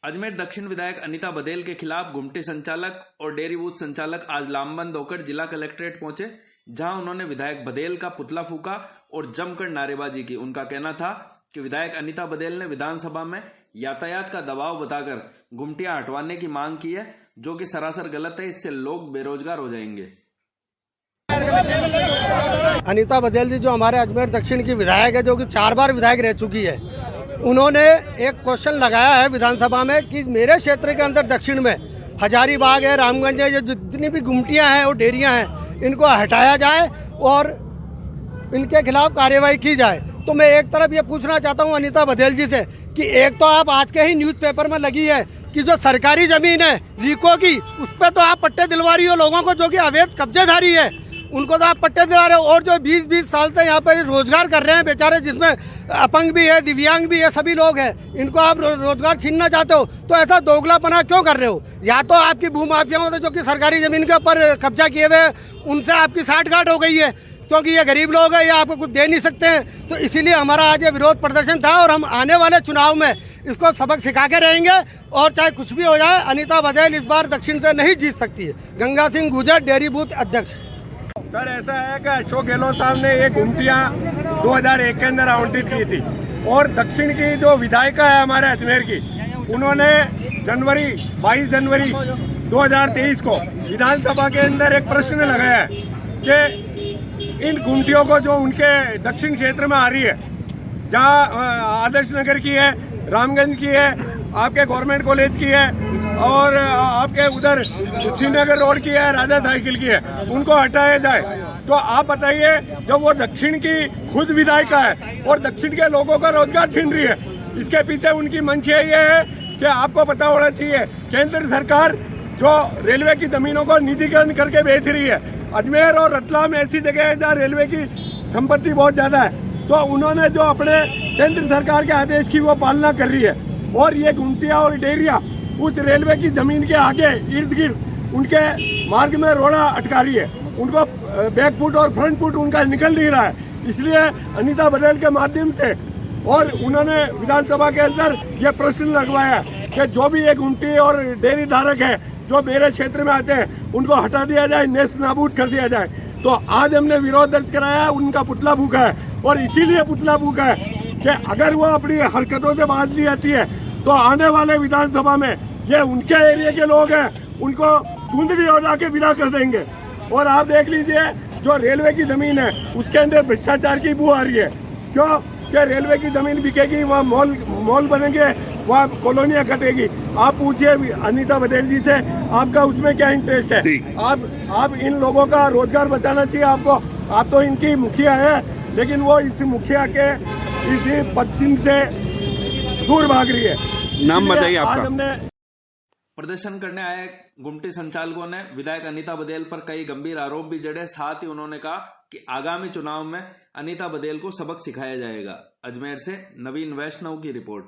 अजमेर दक्षिण विधायक अनीता बधेल के खिलाफ गुमटी संचालक और डेयरी बूथ संचालक आज लामबंद होकर जिला कलेक्ट्रेट पहुंचे, जहां उन्होंने विधायक बधेल का पुतला फूका और जमकर नारेबाजी की। उनका कहना था कि विधायक अनीता बधेल ने विधानसभा में यातायात का दबाव बताकर गुमटियां हटवाने की मांग की है, जो कि सरासर गलत है। इससे लोग बेरोजगार हो जाएंगे। अनीता बधेल जी जो हमारे अजमेर दक्षिण की विधायक है, जो कि 4 बार विधायक रह चुकी है, उन्होंने एक क्वेश्चन लगाया है विधानसभा में कि मेरे क्षेत्र के अंदर दक्षिण में हजारीबाग है, रामगंज है, जो जितनी भी गुमटियां हैं और डेयरियां हैं, इनको हटाया जाए और इनके खिलाफ कार्यवाही की जाए। तो मैं एक तरफ ये पूछना चाहता हूं अनीता बधेल जी से कि एक तो आप आज के ही न्यूज़पेपर में लगी है कि जो सरकारी जमीन है रीको की, उस पर तो आप पट्टे दिलवा रही हो लोगों को, जो कि अवैध कब्जेधारी है, उनको तो आप पट्टे दिला रहे हो। और जो 20-20 साल से यहाँ पर रोजगार कर रहे हैं बेचारे, जिसमें अपंग भी है, दिव्यांग भी है, सभी लोग हैं, इनको आप रोजगार छीनना चाहते हो। तो ऐसा दोगलापना क्यों कर रहे हो? या तो आपकी भूमाफियाओं से जो कि सरकारी जमीन के ऊपर कब्जा किए हुए, उनसे आपकी साठगांठ हो गई है, क्योंकि ये गरीब लोग हैं, ये आपको कुछ दे नहीं सकते हैं। तो इसीलिए हमारा आज ये विरोध प्रदर्शन था और हम आने वाले चुनाव में इसको सबक सिखा के रहेंगे। और चाहे कुछ भी हो जाए, अनीता बधेल इस बार दक्षिण से नहीं जीत सकती है। गंगा सिंह गुजर, डेयरी बूथ अध्यक्ष। सर, ऐसा है कि अशोक गहलोत साहब ने ये गुमटियां 2001 के अंदर आवंटित की थी और दक्षिण की जो विधायिका है हमारे अजमेर की, उन्होंने 22 जनवरी 2023 को विधानसभा के अंदर एक प्रश्न लगाया है कि इन गुमटियों को जो उनके दक्षिण क्षेत्र में आ रही है, जहां आदर्श नगर की है, रामगंज की है, आपके गवर्नमेंट कॉलेज की है और आपके उधर श्रीनगर रोड की है, राजा साइकिल की है, उनको हटाया जाए। तो आप बताइए, जब वो दक्षिण की खुद विधायिका है और दक्षिण के लोगों का रोजगार छीन रही है, इसके पीछे उनकी मंशा ये है कि आपको पता होना चाहिए, केंद्र सरकार जो रेलवे की जमीनों को निजीकरण करके बेच रही है। अजमेर और रतलाम ऐसी जगह है जहाँ रेलवे की संपत्ति बहुत ज्यादा है, तो उन्होंने जो अपने केंद्र सरकार के आदेश की वो पालना कर रही है और ये गुमटियां और डेयरियां उस रेलवे की जमीन के आगे इर्द गिर्द उनके मार्ग में रोड़ा अटका रही है, उनको बैक फुट और फ्रंट फुट उनका निकल नहीं रहा है। इसलिए अनीता बधेल के माध्यम से और उन्होंने विधानसभा के अंदर ये प्रश्न लगवाया कि जो भी ये गुमटी और डेयरी धारक है जो मेरे क्षेत्र में आते हैं, उनको हटा दिया जाए, नेस्त नाबूद कर दिया जाए। तो आज हमने विरोध दर्ज कराया है, उनका पुतला फूका है और इसीलिए पुतला फूका है कि अगर वो अपनी हरकतों से बाज नहीं आती है तो आने वाले विधानसभा में ये उनके एरिया के लोग हैं, उनको चुंदड़ी हो जाके विदा कर देंगे। और आप देख लीजिए, जो रेलवे की जमीन है उसके अंदर भ्रष्टाचार की बू आ रही है। क्यों? कि रेलवे की जमीन बिकेगी, वहाँ मॉल बनेंगे, वहाँ कॉलोनियाँ कटेगी। आप पूछिए अनीता बधेल जी से, आपका उसमें क्या इंटरेस्ट है? आप इन लोगों का रोजगार बचाना चाहिए आपको। आप तो इनकी मुखिया है, लेकिन वो इस मुखिया के इसी पश्चिम से दूर भाग रही है। नाम बताइए आपका। हमने प्रदर्शन करने आए गुमटी संचालकों ने विधायक अनीता बधेल पर कई गंभीर आरोप भी जड़े। साथ ही उन्होंने कहा कि आगामी चुनाव में अनीता बधेल को सबक सिखाया जाएगा। अजमेर से नवीन वैष्णव की रिपोर्ट।